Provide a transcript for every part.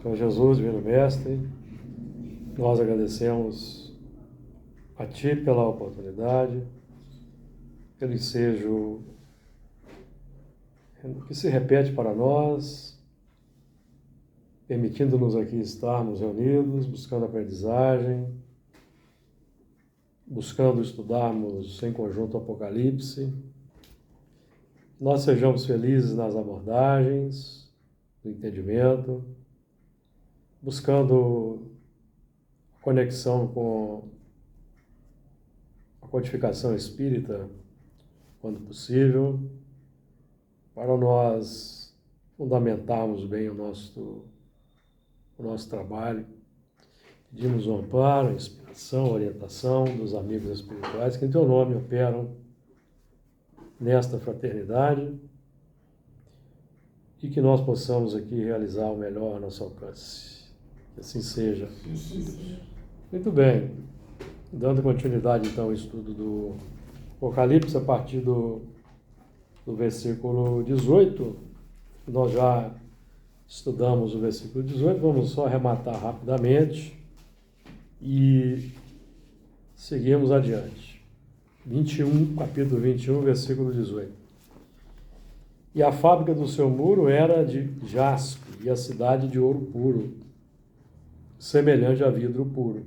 Senhor Jesus, Divino Mestre, nós agradecemos a Ti pela oportunidade, pelo ensejo que se repete para nós, permitindo-nos aqui estarmos reunidos, buscando aprendizagem, buscando estudarmos em conjunto o Apocalipse. Nós sejamos felizes nas abordagens, no entendimento, buscando conexão com a codificação espírita, quando possível, para nós fundamentarmos bem o nosso trabalho. Pedimos o amparo, a inspiração, a orientação dos amigos espirituais que em Teu nome operam nesta fraternidade e que nós possamos aqui realizar o melhor ao nosso alcance. Que assim seja. Muito bem. Dando continuidade, então, ao estudo do Apocalipse, a partir do versículo 18, nós já estudamos o versículo 18, vamos só arrematar rapidamente e seguimos adiante. 21, capítulo 21, versículo 18. E a fábrica do seu muro era de jaspe, e a cidade de ouro puro, semelhante a vidro puro.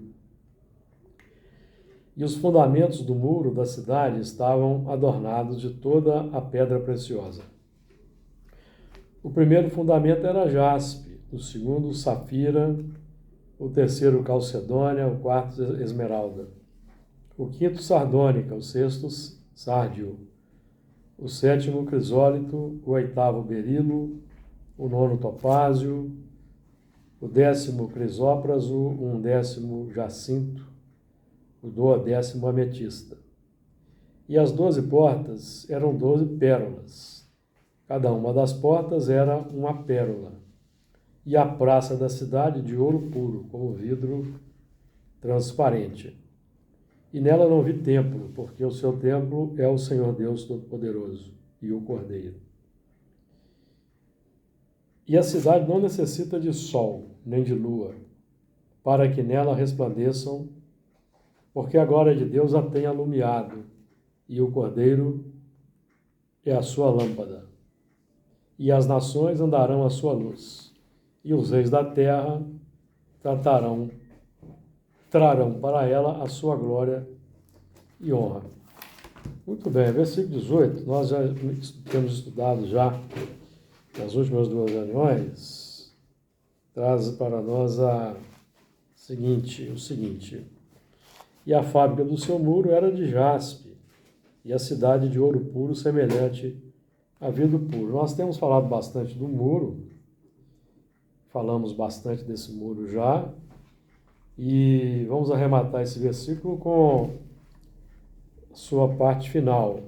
E os fundamentos do muro da cidade estavam adornados de toda a pedra preciosa. O primeiro fundamento era jaspe, o segundo safira, o terceiro calcedônia, o quarto esmeralda, o quinto sardônica, o sexto sárdio, o sétimo crisólito, o oitavo berilo, o nono topázio, o décimo crisópraso, um décimo jacinto, o duodécimo ametista. E as 12 portas eram 12 pérolas. Cada uma das portas era uma pérola. E a praça da cidade de ouro puro, como vidro transparente. E nela não vi templo, porque o seu templo é o Senhor Deus Todo-Poderoso e o Cordeiro. E a cidade não necessita de sol, nem de lua, para que nela resplandeçam, porque a glória de Deus a tem alumiado, e o Cordeiro é a sua lâmpada. E as nações andarão à sua luz, e os reis da terra trarão para ela a sua glória e honra. Muito bem, versículo 18, nós já temos estudado já nas últimas duas reuniões, traz para nós o seguinte, e a fábrica do seu muro era de jaspe, e a cidade de ouro puro semelhante a vidro puro. Nós temos falado bastante do muro, falamos bastante desse muro já, e vamos arrematar esse versículo com sua parte final.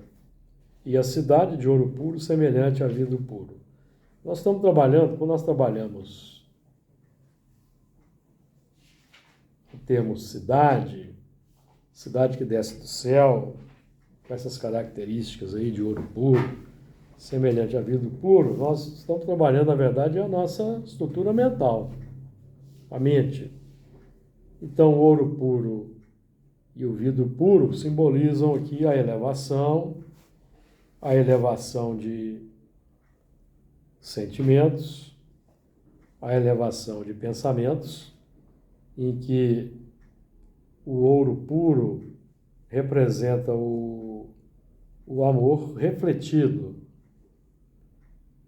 E a cidade de ouro puro semelhante a vidro puro. Nós estamos trabalhando, quando nós trabalhamos o termo cidade que desce do céu, com essas características aí de ouro puro, semelhante a vidro puro, nós estamos trabalhando, na verdade, a nossa estrutura mental, a mente. Então, o ouro puro e o vidro puro simbolizam aqui a elevação de sentimentos, a elevação de pensamentos, em que o ouro puro representa o amor refletido.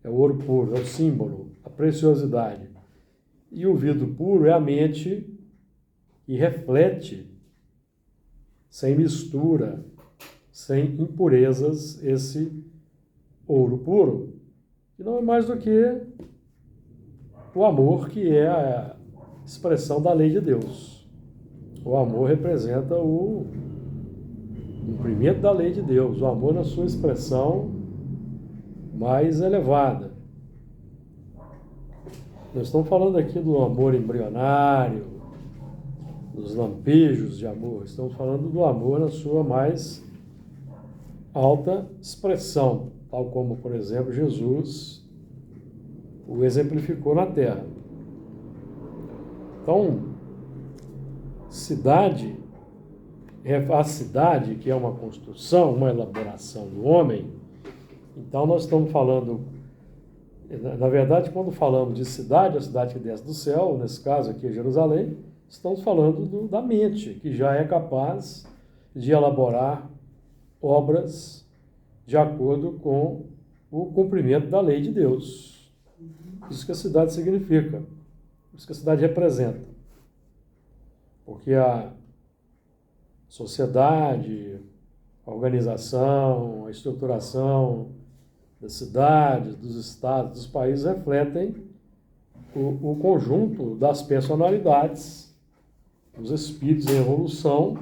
É o ouro puro, é o símbolo, a preciosidade. E o vidro puro é a mente que reflete, sem mistura, sem impurezas, esse ouro puro, que não é mais do que o amor, que é a expressão da lei de Deus. O amor representa o cumprimento da lei de Deus, o amor na sua expressão mais elevada. Nós estamos falando aqui do amor embrionário, dos lampejos de amor, estamos falando do amor na sua mais alta expressão, tal como, por exemplo, Jesus o exemplificou na Terra. Então, a cidade, que é uma construção, uma elaboração do homem, então nós estamos falando, na verdade, quando falamos de cidade, a cidade que desce do céu, nesse caso aqui é Jerusalém, estamos falando da mente, que já é capaz de elaborar obras de acordo com o cumprimento da lei de Deus. Isso que a cidade significa, isso que a cidade representa. Porque a sociedade, a organização, a estruturação das cidades, dos estados, dos países refletem o conjunto das personalidades, dos espíritos em evolução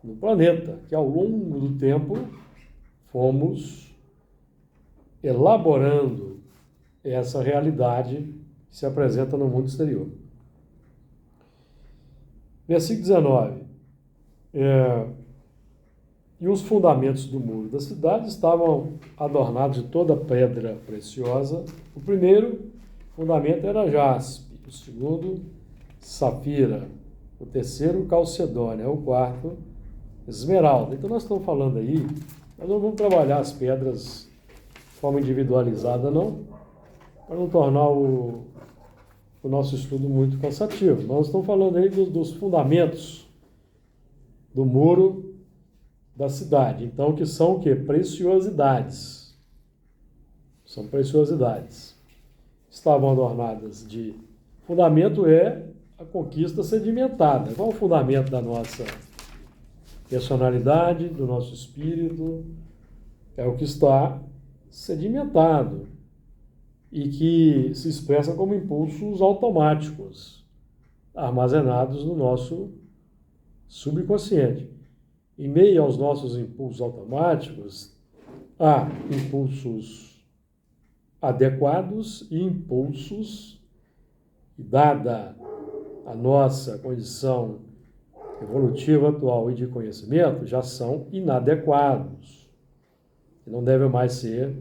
no planeta, que ao longo do tempo fomos elaborando essa realidade que se apresenta no mundo exterior. Versículo 19. E os fundamentos do muro da cidade estavam adornados de toda pedra preciosa. O primeiro fundamento era jaspe, o segundo, safira, o terceiro, calcedônia, o quarto, esmeralda. Então nós estamos falando aí, nós não vamos trabalhar as pedras de forma individualizada, não, para não tornar o nosso estudo muito cansativo. Nós estamos falando aí dos fundamentos do muro da cidade. Então, que são o quê? Preciosidades. São preciosidades. Estavam adornadas de... Fundamento é a conquista sedimentada. Qual é o fundamento da nossa personalidade, do nosso espírito? É o que está sedimentado e que se expressa como impulsos automáticos, armazenados no nosso subconsciente. Em meio aos nossos impulsos automáticos, há impulsos adequados e impulsos, dada a nossa condição evolutiva atual e de conhecimento, já são inadequados e não devem mais ser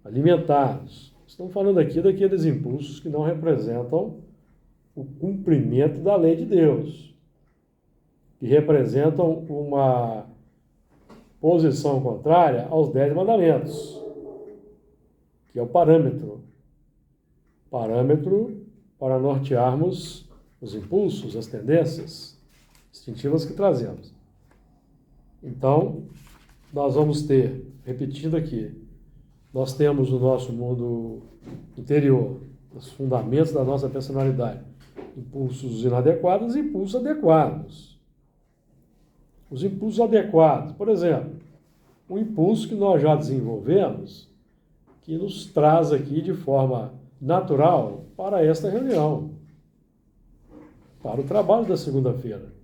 alimentados. Estamos falando aqui daqueles impulsos que não representam o cumprimento da lei de Deus, que representam uma posição contrária aos 10 mandamentos, que é o parâmetro para nortearmos os impulsos, as tendências instintivas que trazemos. Então, nós vamos ter, repetindo aqui, nós temos no nosso mundo interior, os fundamentos da nossa personalidade, impulsos inadequados e impulsos adequados. Os impulsos adequados, por exemplo, um impulso que nós já desenvolvemos, que nos traz aqui de forma natural para esta reunião, para o trabalho da segunda-feira.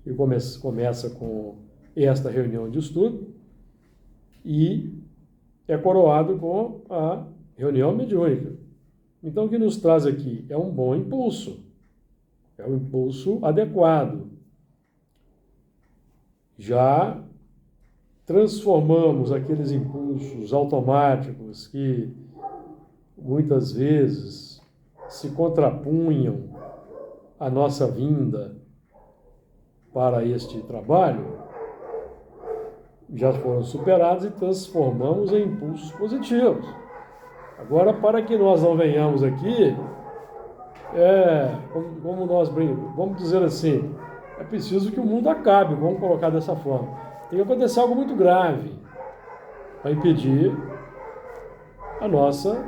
E começa com esta reunião de estudo e é coroado com a reunião mediúnica. Então, o que nos traz aqui é um bom impulso, é um impulso adequado. Já transformamos aqueles impulsos automáticos que muitas vezes se contrapunham à nossa vinda para este trabalho, já foram superados e transformamos em impulsos positivos. Agora, para que nós não venhamos aqui, como nós brincamos, vamos dizer assim, é preciso que o mundo acabe, vamos colocar dessa forma. Tem que acontecer algo muito grave para impedir a nossa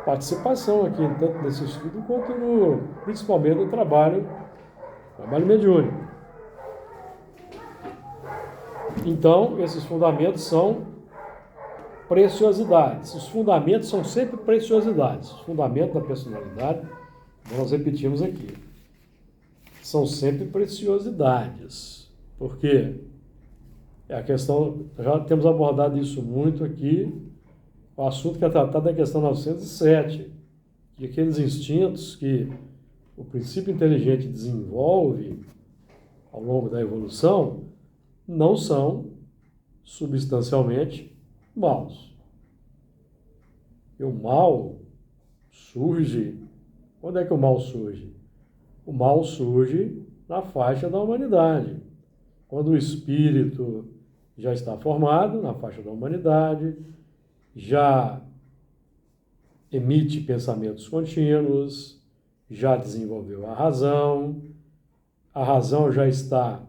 participação aqui, tanto nesse estudo quanto principalmente no trabalho mediúnico. Então, esses fundamentos são preciosidades. Os fundamentos são sempre preciosidades. Os fundamentos da personalidade, nós repetimos aqui, são sempre preciosidades. Por quê? É a questão, já temos abordado isso muito aqui, o assunto que é tratado da questão 907, de aqueles instintos que o princípio inteligente desenvolve ao longo da evolução, não são substancialmente maus. E o mal surge Quando é que o mal surge? O mal surge na faixa da humanidade. Quando o espírito já está formado na faixa da humanidade, já emite pensamentos contínuos, já desenvolveu a razão já está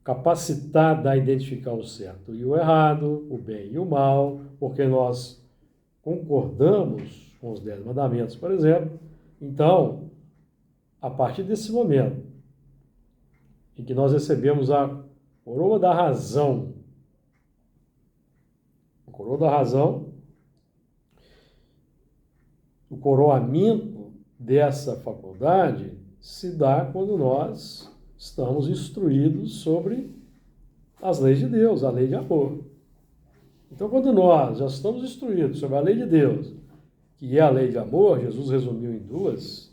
capacitada a identificar o certo e o errado, o bem e o mal, porque nós concordamos com os 10 mandamentos, por exemplo. Então, a partir desse momento em que nós recebemos a coroa da razão, o coroamento dessa faculdade se dá quando nós estamos instruídos sobre as leis de Deus, a lei de amor. Então, quando nós já estamos instruídos sobre a lei de Deus, que é a lei de amor, Jesus resumiu em 2,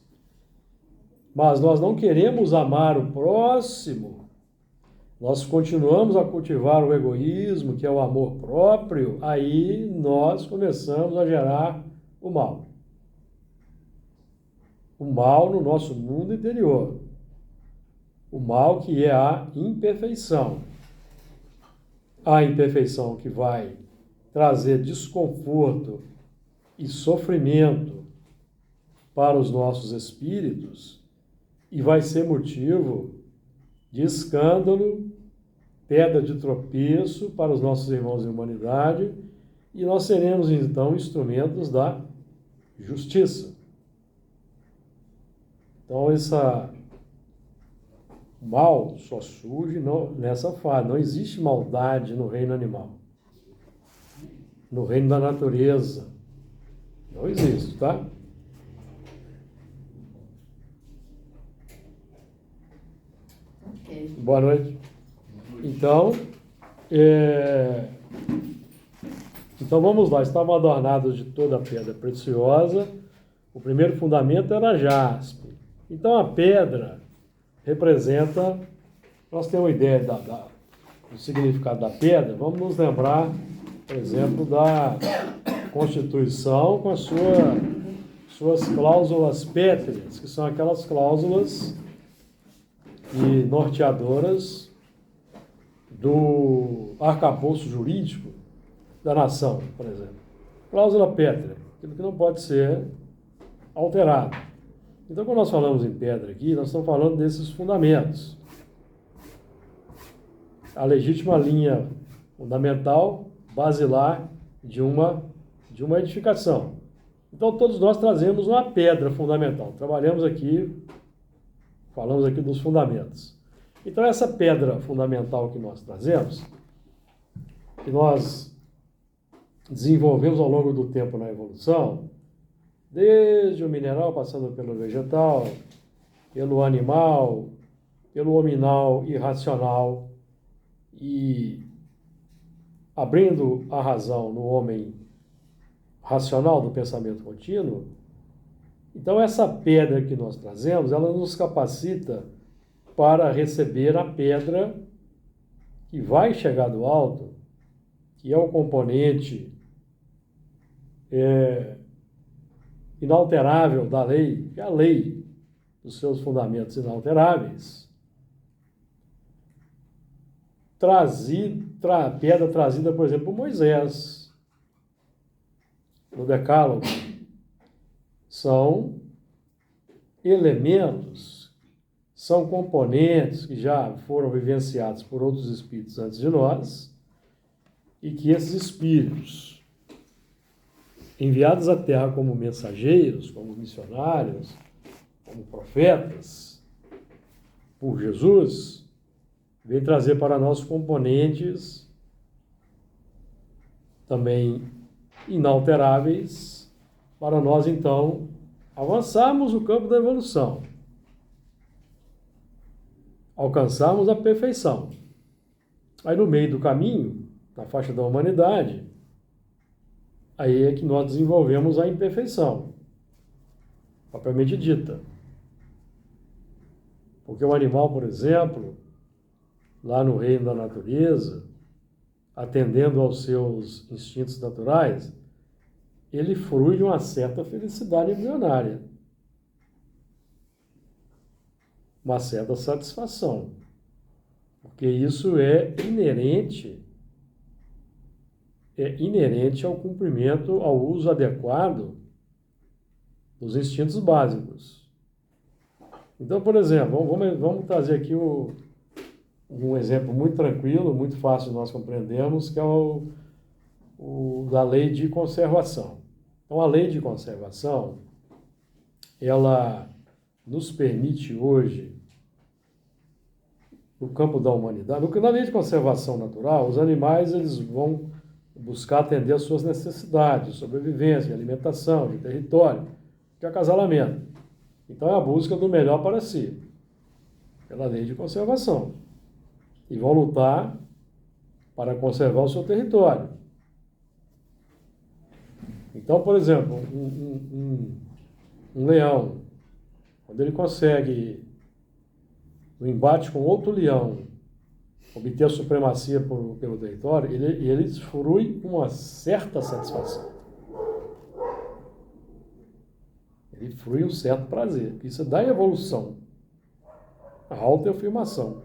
mas nós não queremos amar o próximo, nós continuamos a cultivar o egoísmo, que é o amor próprio, aí nós começamos a gerar o mal. O mal no nosso mundo interior. O mal que é a imperfeição. A imperfeição que vai trazer desconforto e sofrimento para os nossos espíritos e vai ser motivo de escândalo, pedra de tropeço para os nossos irmãos em humanidade, e nós seremos então instrumentos da justiça. Então, esse mal só surge nessa fase. Não existe maldade no reino animal. No reino da natureza. Não existe, tá? Ok. Boa noite. Então, então vamos lá. Estavam adornados de toda a pedra preciosa. O primeiro fundamento era jaspe. Então, a pedra representa... Nós temos uma ideia do significado da pedra. Vamos nos lembrar, por exemplo, da Constituição com as suas cláusulas pétreas, que são aquelas cláusulas e norteadoras do arcabouço jurídico da nação, por exemplo. Cláusula pétrea, aquilo que não pode ser alterado. Então, quando nós falamos em pedra aqui, nós estamos falando desses fundamentos. A legítima linha fundamental, basilar de uma edificação. Então, todos nós trazemos uma pedra fundamental. Trabalhamos aqui, falamos aqui dos fundamentos. Então, essa pedra fundamental que nós trazemos, que nós desenvolvemos ao longo do tempo na evolução, desde o mineral, passando pelo vegetal, pelo animal, pelo hominal irracional, e abrindo a razão no homem racional do pensamento contínuo. Então, essa pedra que nós trazemos, ela nos capacita para receber a pedra que vai chegar do alto, que é o componente inalterável da lei, que é a lei dos seus fundamentos inalteráveis, pedra trazida, por exemplo, por Moisés, no Decálogo. São elementos, são componentes que já foram vivenciados por outros espíritos antes de nós, e que esses espíritos, enviados à Terra como mensageiros, como missionários, como profetas, por Jesus, vem trazer para nós componentes também inalteráveis, para nós, então, avançarmos o campo da evolução, alcançarmos a perfeição. Aí, no meio do caminho, na faixa da humanidade, aí é que nós desenvolvemos a imperfeição, propriamente dita. Porque o animal, por exemplo, lá no reino da natureza, atendendo aos seus instintos naturais, ele frui de uma certa felicidade embrionária, uma certa satisfação, porque isso é inerente ao cumprimento, ao uso adequado dos instintos básicos. Então, por exemplo, vamos trazer aqui um exemplo muito tranquilo, muito fácil de nós compreendermos, que é o da lei de conservação. Então, a lei de conservação, ela nos permite hoje, no campo da humanidade, na lei de conservação natural, os animais eles vão buscar atender às suas necessidades de sobrevivência, de alimentação, de território, de acasalamento. Então, é a busca do melhor para si, pela lei de conservação. E vão lutar para conservar o seu território. Então, por exemplo, um leão, quando ele consegue, no embate com outro leão, obter a supremacia pelo território, ele frui uma certa satisfação. Ele frui um certo prazer. Isso dá evolução, a autoafirmação.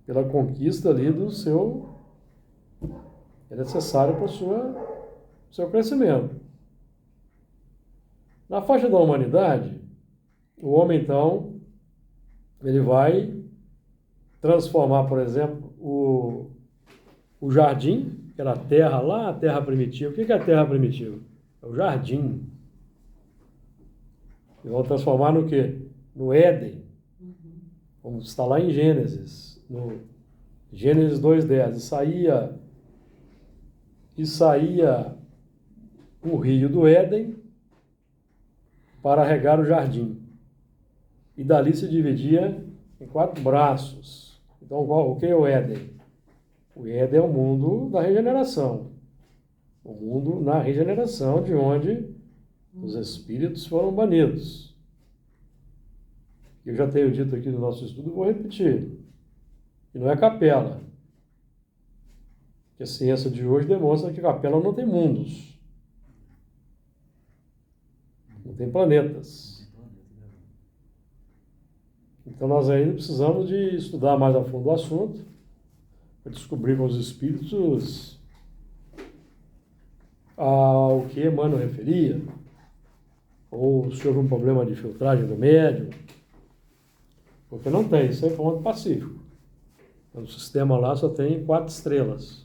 Pela conquista ali do seu... é necessário para o seu crescimento. Na faixa da humanidade, o homem, então, ele vai transformar, por exemplo, o jardim, que era a terra lá, a terra primitiva. O que é a terra primitiva? É o jardim. Eles vão transformar no quê? No Éden. Como está lá em Gênesis. No Gênesis 2:10. E saía o rio do Éden para regar o jardim. E dali se dividia em 4 braços. Então, o que é o Éden? O Éden é o mundo da regeneração. O mundo na regeneração, de onde os espíritos foram banidos. Eu já tenho dito aqui no nosso estudo, vou repetir. E não é capela. Que a ciência de hoje demonstra que a capela não tem mundos. Não tem planetas. Então nós ainda precisamos de estudar mais a fundo o assunto, para descobrir com os espíritos ao que Emmanuel referia, ou se houve um problema de filtragem do médium, porque não tem, isso é ponto pacífico. O sistema lá só tem 4 estrelas.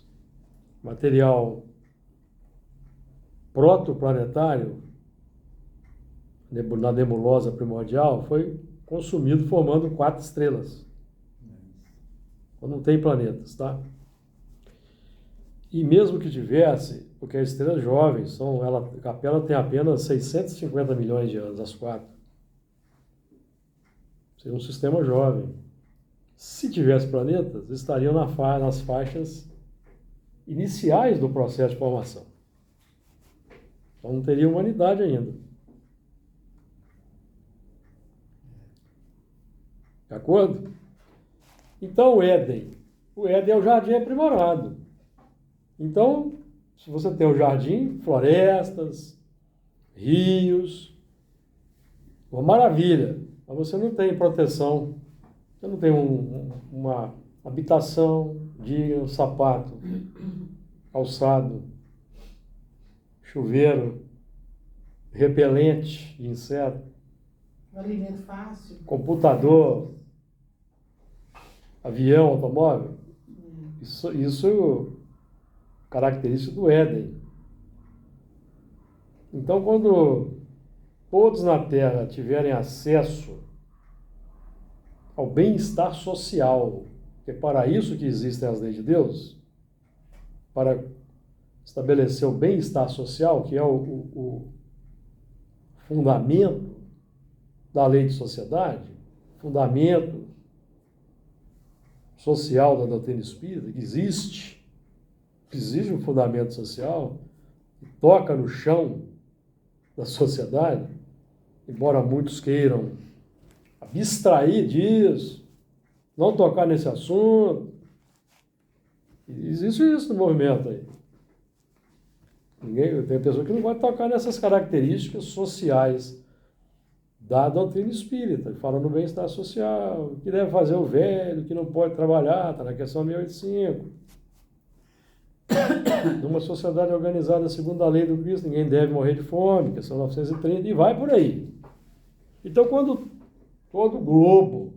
Material protoplanetário, na nebulosa primordial, foi consumido formando 4 estrelas. Então não tem planetas, tá? E mesmo que tivesse, porque as estrelas jovens, a capela tem apenas 650 milhões de anos, as 4. Seria um sistema jovem. Se tivesse planetas, estariam nas faixas iniciais do processo de formação. Então não teria humanidade ainda. De acordo? Então o Éden é o jardim aprimorado. Então, se você tem o jardim, florestas, rios, uma maravilha, mas você não tem proteção, você não tem uma habitação digna, um sapato, calçado, chuveiro, repelente de inseto, alimento fácil, computador, avião, automóvel. Isso característica do Éden. Então, quando todos na Terra tiverem acesso ao bem-estar social, que é para isso que existem as leis de Deus, para estabelecer o bem-estar social, que é o fundamento da lei de sociedade, fundamento social da doutrina espírita, que existe um fundamento social, que toca no chão da sociedade, embora muitos queiram abstrair disso, não tocar nesse assunto. Existe isso no movimento aí. Tem pessoa que não vai tocar nessas características sociais da doutrina espírita, que fala no bem-estar social, que deve fazer o velho, que não pode trabalhar, está na questão 1085. Numa sociedade organizada segundo a lei do Cristo, ninguém deve morrer de fome, questão 930, e vai por aí. Então, quando todo o globo,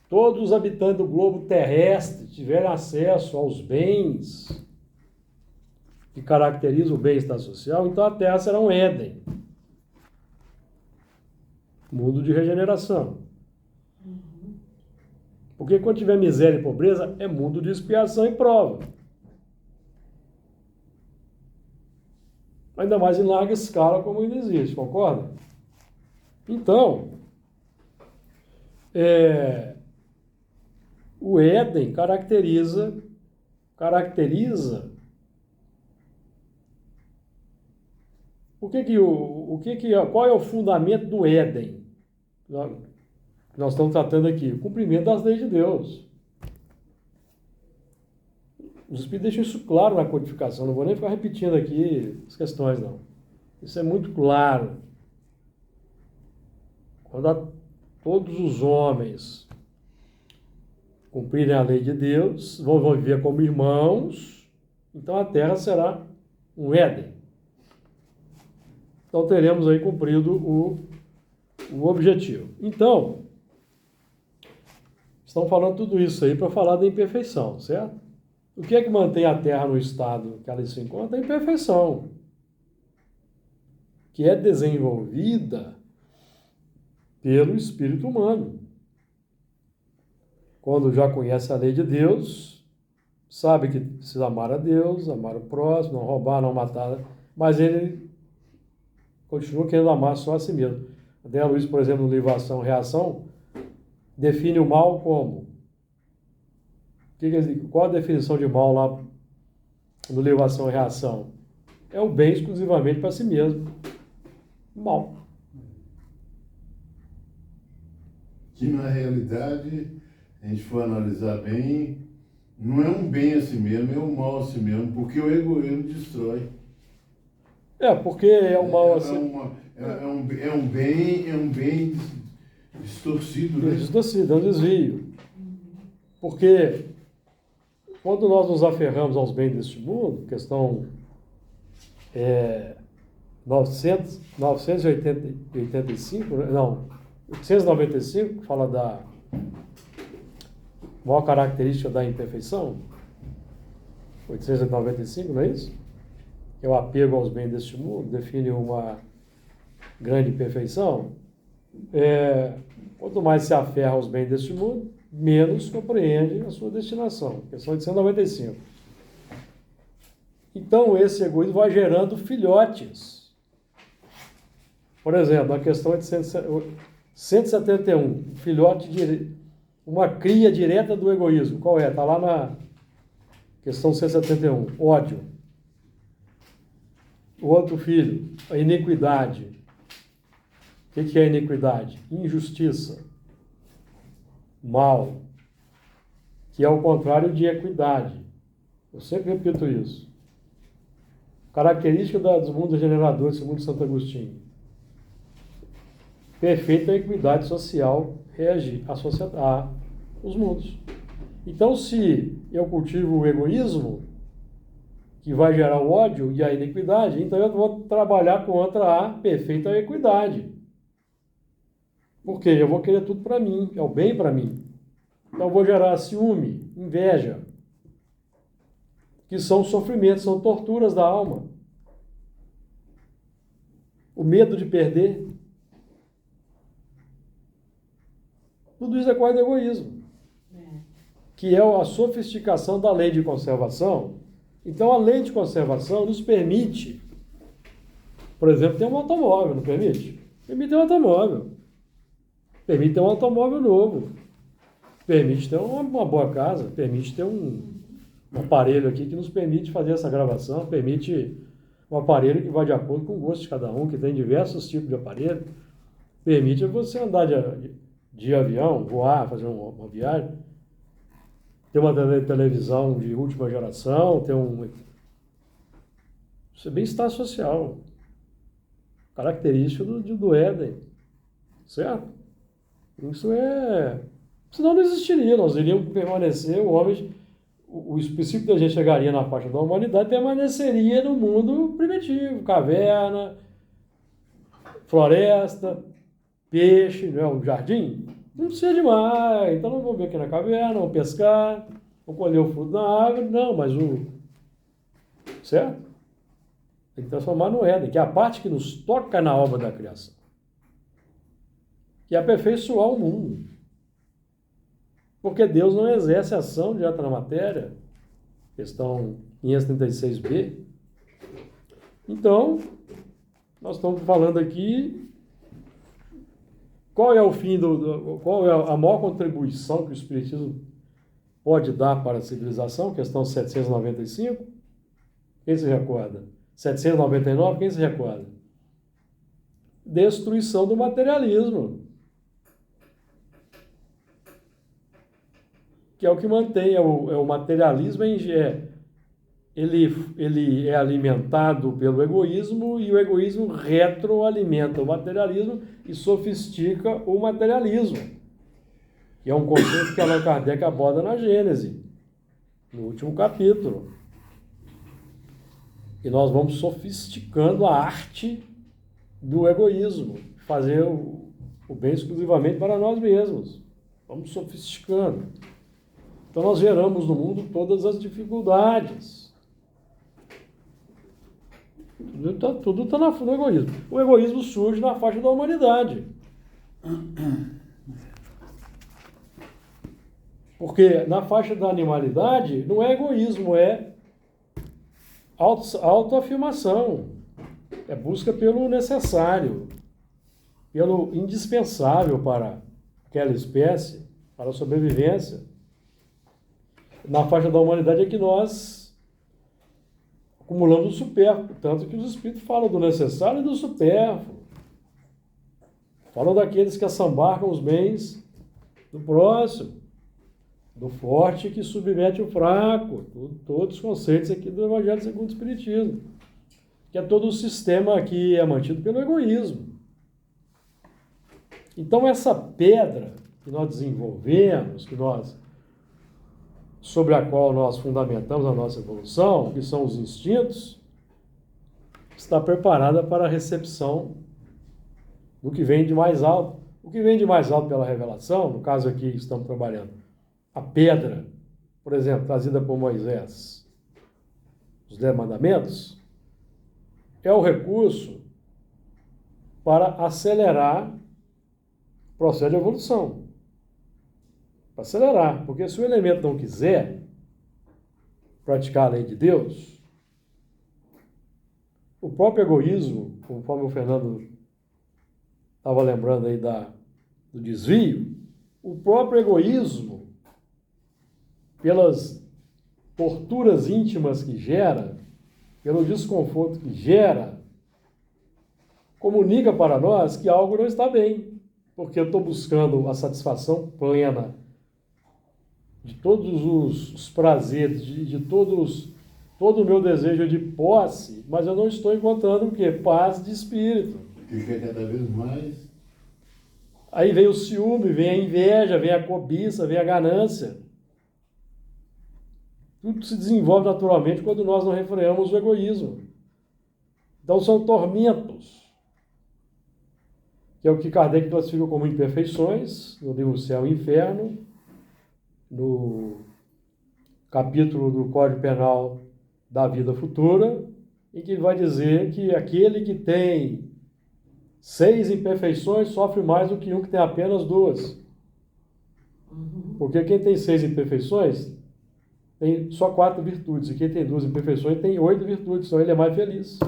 todos os habitantes do globo terrestre tiverem acesso aos bens que caracterizam o bem-estar social, então a Terra será um Éden. Mundo de regeneração. Porque quando tiver miséria e pobreza, é mundo de expiação e prova. Ainda mais em larga escala, como ainda existe, concorda? Então, o Éden caracteriza qual é o fundamento do Éden? Nós estamos tratando aqui o cumprimento das leis de Deus. Os Espíritos deixam isso claro na codificação, não vou nem ficar repetindo aqui as questões, não. Isso é muito claro. Quando todos os homens cumprirem a lei de Deus, vão viver como irmãos, então a Terra será um Éden. Então teremos aí cumprido o objetivo. Então, estão falando tudo isso aí para falar da imperfeição, certo? O que é que mantém a Terra no estado que ela se encontra? A imperfeição, que é desenvolvida pelo espírito humano. Quando já conhece a lei de Deus, sabe que precisa amar a Deus, amar o próximo, não roubar, não matar, mas ele continua querendo amar só a si mesmo. André Luiz, por exemplo, no livro Ação e Reação, define o mal como? Qual a definição de mal lá no livro Ação e Reação? É o bem exclusivamente para si mesmo. Mal. Que na realidade, a gente for analisar bem, não é um bem a si mesmo, é um mal a si mesmo, porque o egoísmo destrói. Porque é um mal assim. É um bem distorcido, né? Distorcido, é um desvio. Porque quando nós nos aferramos aos bens deste mundo, questão 985, não, 895, que fala da maior característica da imperfeição, 895, não é isso? Que é o apego aos bens deste mundo, define uma grande imperfeição. Quanto mais se aferra aos bens deste mundo, menos compreende a sua destinação. Questão 895. Então, esse egoísmo vai gerando filhotes. Por exemplo, a questão 171, uma cria direta do egoísmo. Qual é? Está lá na questão 171, ódio. O outro filho, a iniquidade. O que é iniquidade? Injustiça. Mal. Que é o contrário de equidade. Eu sempre repito isso. Característica dos mundos generadores, segundo Santo Agostinho. Perfeita equidade social rege os mundos. Então, se eu cultivo o egoísmo, que vai gerar o ódio e a iniquidade, então eu vou trabalhar contra a perfeita equidade. Porque eu vou querer tudo para mim, é o bem para mim. Então eu vou gerar ciúme, inveja, que são sofrimentos, são torturas da alma. O medo de perder. Tudo isso é coisa do egoísmo. Que é a sofisticação da lei de conservação. Então a lei de conservação nos permite, por exemplo, ter um automóvel, não permite? Permite ter um automóvel. Permite ter um automóvel novo. Permite ter uma boa casa. Permite ter um aparelho aqui que nos permite fazer essa gravação. Permite um aparelho que vai de acordo com o gosto de cada um, que tem diversos tipos de aparelho. Permite você andar de avião, voar, fazer uma viagem. Ter uma televisão de última geração, ter Isso é bem-estar social. Característica do Éden. Certo? Isso é... Senão não existiria, nós iríamos permanecer, o homem, o específico da gente chegaria na faixa da humanidade, permaneceria no mundo primitivo, caverna, floresta, peixe, não é um jardim? Não precisa de mais, então não vamos vir aqui na caverna, vamos pescar, vamos colher o fruto da árvore, não, mas certo? Tem que transformar no Éden, que é a parte que nos toca na obra da criação, que é aperfeiçoar o mundo. Porque Deus não exerce ação direta na matéria, questão 536b. Então, nós estamos falando aqui qual é o fim qual é a maior contribuição que o Espiritismo pode dar para a civilização, questão 795. Quem se recorda? 799, quem se recorda? Destruição do materialismo. Que é o que mantém, o materialismo, ele é alimentado pelo egoísmo, e o egoísmo retroalimenta o materialismo e sofistica o materialismo, que é um conceito que Allan Kardec aborda na Gênese, no último capítulo. E nós vamos sofisticando a arte do egoísmo, fazer o bem exclusivamente para nós mesmos. Vamos sofisticando. Então nós geramos no mundo todas as dificuldades. Tudo está no egoísmo. O egoísmo surge na faixa da humanidade. Porque na faixa da animalidade não é egoísmo, é autoafirmação. É busca pelo necessário, pelo indispensável para aquela espécie, para a sobrevivência. Na faixa da humanidade é que nós acumulamos o supérfluo, tanto que os espíritos falam do necessário e do supérfluo. Falam daqueles que assambarcam os bens do próximo, do forte que submete o fraco, todos os conceitos aqui do Evangelho segundo o Espiritismo, que é todo o sistema que é mantido pelo egoísmo. Então essa pedra que nós desenvolvemos, sobre a qual nós fundamentamos a nossa evolução, que são os instintos, está preparada para a recepção do que vem de mais alto. O que vem de mais alto pela revelação, no caso aqui estamos trabalhando, a pedra, por exemplo, trazida por Moisés, os 10 mandamentos, é o recurso para acelerar o processo de evolução. Para acelerar, porque se o elemento não quiser praticar a lei de Deus, o próprio egoísmo, conforme o Fernando estava lembrando aí do desvio, o próprio egoísmo, pelas torturas íntimas que gera, pelo desconforto que gera, comunica para nós que algo não está bem, porque eu estou buscando a satisfação plena de todos os prazeres, de todo o meu desejo de posse, mas eu não estou encontrando o quê? Paz de espírito. Que quer cada vez mais. Aí vem o ciúme, vem a inveja, vem a cobiça, vem a ganância. Tudo se desenvolve naturalmente quando nós não refreamos o egoísmo. Então são tormentos, que é o que Kardec classifica como imperfeições, no livro Céu e Inferno, no capítulo do Código Penal da Vida Futura, em que ele vai dizer que aquele que tem 6 imperfeições sofre mais do que um que tem apenas 2. Porque quem tem 6 imperfeições tem só 4 virtudes, e quem tem 2 imperfeições tem 8 virtudes, então ele é mais feliz.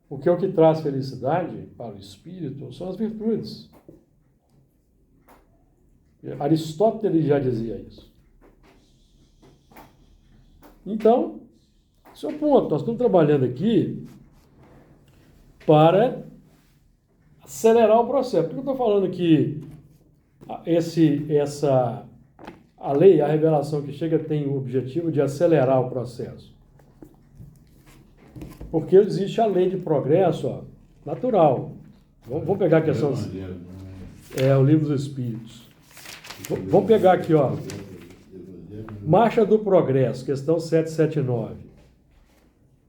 Porque o que traz felicidade para o espírito são as virtudes. Aristóteles já dizia isso. Então, esse é o ponto. Nós estamos trabalhando aqui para acelerar o processo. Por que eu estou falando que a lei, a revelação que chega, tem o objetivo de acelerar o processo? Porque existe a lei de progresso, ó, natural. Vamos pegar a questão. É o Livro dos Espíritos. Vamos pegar aqui, ó. Marcha do Progresso, questão 779.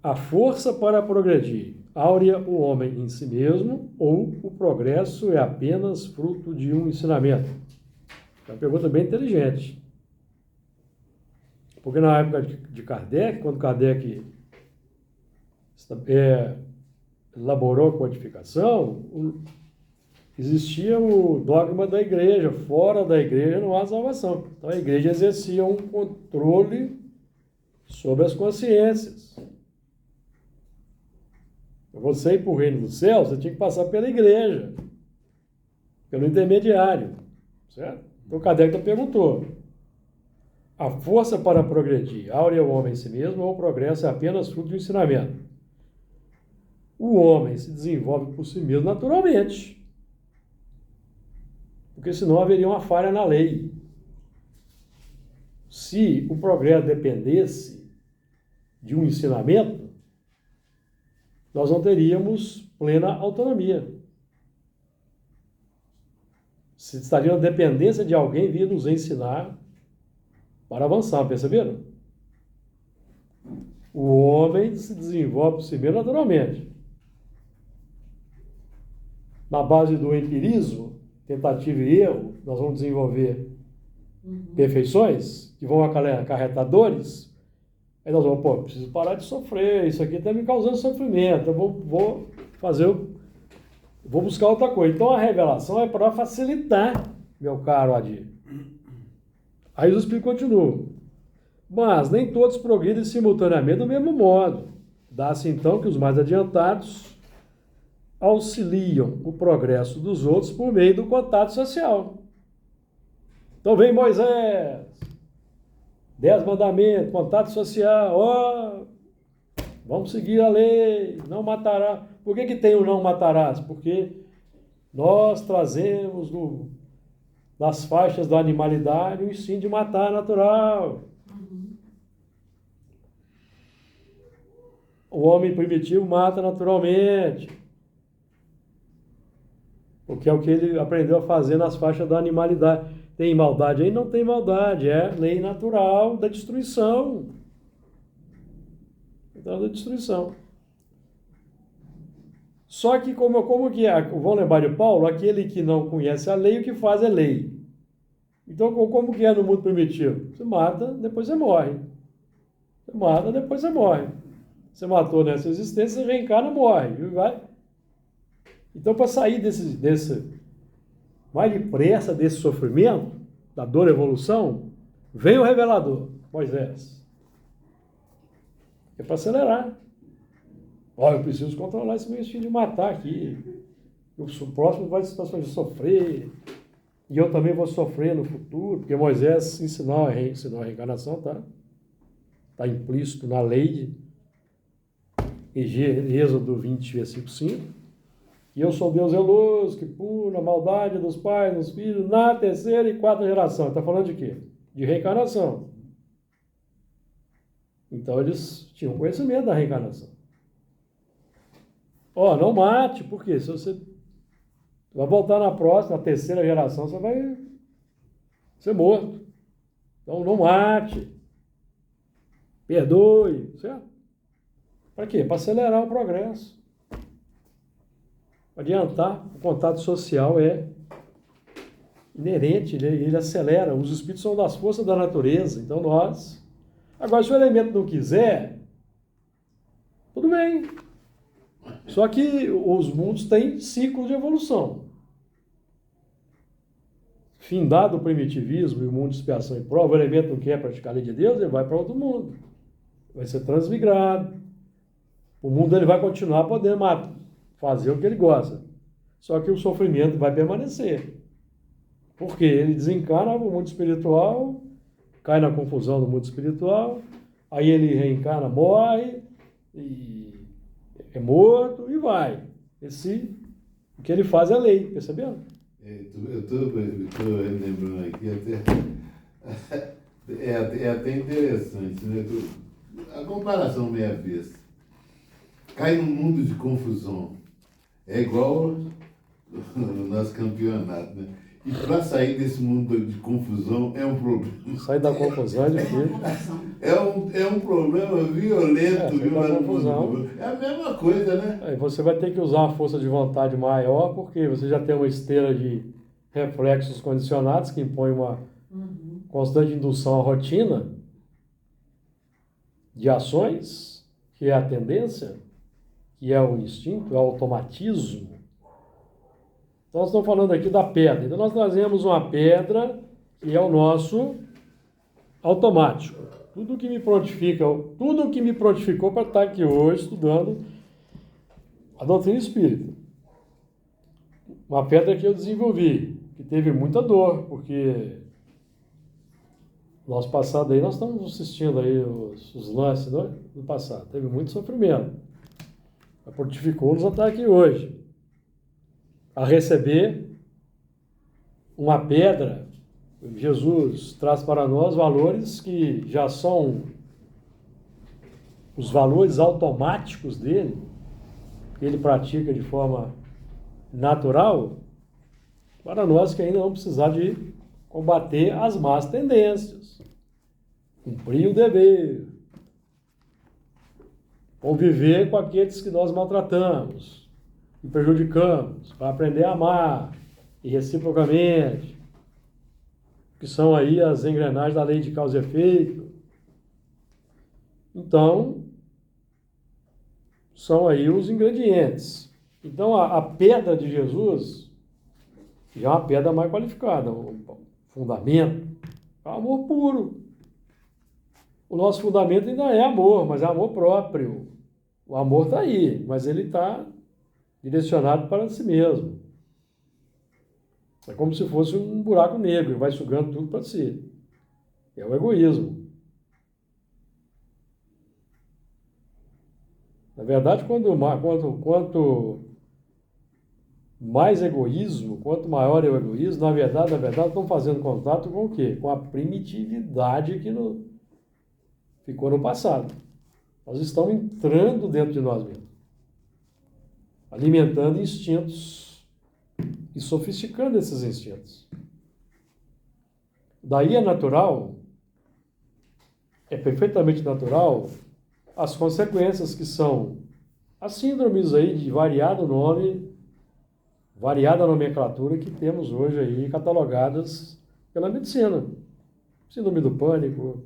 A força para progredir, áurea o homem em si mesmo, ou o progresso é apenas fruto de um ensinamento? É uma pergunta bem inteligente. Porque na época de Kardec, quando Kardec elaborou a codificação, existia o dogma da igreja. Fora da igreja não há salvação. Então a igreja exercia um controle sobre as consciências. Para você ir para o reino dos céus, você tinha que passar pela igreja, pelo intermediário. Certo? Então Kardec perguntou: a força para progredir, áurea o homem em si mesmo, ou o progresso é apenas fruto do ensinamento? O homem se desenvolve por si mesmo naturalmente. Porque senão haveria uma falha na lei. Se o progresso dependesse de um ensinamento, nós não teríamos plena autonomia. Se estaria na dependência de alguém vir nos ensinar para avançar, perceberam? O homem se desenvolve por si mesmo naturalmente. Na base do empirismo, tentativa e erro, nós vamos desenvolver perfeições que vão acarretar dores. Aí nós vamos, preciso parar de sofrer, isso aqui está me causando sofrimento, eu vou buscar outra coisa. Então a revelação é para facilitar, meu caro Adir. Aí os espíritos continuam. Mas nem todos progridem simultaneamente do mesmo modo. Dá-se então que os mais adiantados auxiliam o progresso dos outros por meio do contato social. Então vem Moisés, 10 mandamentos, contato social, vamos seguir a lei, não matará. Por que tem o não matarás? Porque nós trazemos das faixas da animalidade o instinto de matar natural. O homem primitivo mata naturalmente, porque é o que ele aprendeu a fazer nas faixas da animalidade. Tem maldade aí? Não tem maldade, é lei natural da destruição. Da destruição. Só que, como que é? Vão lembrar de Paulo, aquele que não conhece a lei, o que faz é lei. Então, como que é no mundo primitivo? Você mata, depois você morre. Você mata, depois você morre. Você matou nessa existência, você reencarna e morre. E vai. Então, para sair mais depressa desse sofrimento, da dor e evolução, vem o revelador, Moisés. É para acelerar. Eu preciso controlar esse meu instinto de matar aqui. O próximo vai sofrer. E eu também vou sofrer no futuro, porque Moisés ensinou a reencarnação, tá? Está implícito na lei de Êxodo 20, versículo 5. E eu sou Deus zeloso, que puna a maldade dos pais, dos filhos, na terceira e quarta geração. Está falando de quê? De reencarnação. Então eles tinham conhecimento da reencarnação. Não mate, por quê? Se você vai voltar na próxima, na terceira geração, você vai ser morto. Então não mate. Perdoe, certo? Para quê? Para acelerar o progresso. Adiantar, o contato social é inerente, ele acelera. Os espíritos são das forças da natureza, então nós... Agora, se o elemento não quiser, tudo bem. Só que os mundos têm ciclo de evolução. Findado o primitivismo e o mundo de expiação e prova, o elemento não quer praticar a lei de Deus, ele vai para outro mundo. Vai ser transmigrado. O mundo ele vai continuar podendo fazer o que ele gosta. Só que o sofrimento vai permanecer. Porque ele desencarna no mundo espiritual, cai na confusão do mundo espiritual, aí ele reencarna, morre, e é morto e vai. O que ele faz é lei, percebendo? Eu estou lembrando aqui até. É até interessante, né? A comparação meia vez. cai num mundo de confusão. É igual no nosso campeonato, né? E para sair desse mundo de confusão é um problema. Sair da confusão é difícil. É um problema violento, sair viu? da confusão. É a mesma coisa, né? Aí você vai ter que usar uma força de vontade maior, porque você já tem uma esteira de reflexos condicionados que impõe uma constante indução à rotina de ações, que é a tendência, que é o instinto, é o automatismo. Então, nós estamos falando aqui da pedra. Então, nós trazemos uma pedra que é o nosso automático. Tudo que me prontificou para estar aqui hoje estudando a doutrina espírita. Uma pedra que eu desenvolvi, que teve muita dor, porque nosso passado aí, nós estamos assistindo aí os lances do passado. Teve muito sofrimento. Ela prontificou-nos a estar aqui hoje. A receber uma pedra, Jesus traz para nós valores que já são os valores automáticos dele, que ele pratica de forma natural, para nós que ainda não precisar de combater as más tendências, cumprir o dever, conviver com aqueles que nós maltratamos e prejudicamos, para aprender a amar e reciprocamente, que são aí as engrenagens da lei de causa e efeito. Então, são aí os ingredientes. Então, a pedra de Jesus já é uma pedra mais qualificada, o fundamento é o amor puro. O nosso fundamento ainda é amor, mas é amor próprio. O amor está aí, mas ele está direcionado para si mesmo. É como se fosse um buraco negro, vai sugando tudo para si. É o egoísmo. Na verdade, quanto mais egoísmo, quanto maior é o egoísmo, na verdade, estão fazendo contato com o quê? Com a primitividade que ficou no passado. Nós estamos entrando dentro de nós mesmos, alimentando instintos e sofisticando esses instintos. Daí é natural, é perfeitamente natural, as consequências que são as síndromes aí de variado nome, variada nomenclatura que temos hoje aí catalogadas pela medicina. Síndrome do pânico,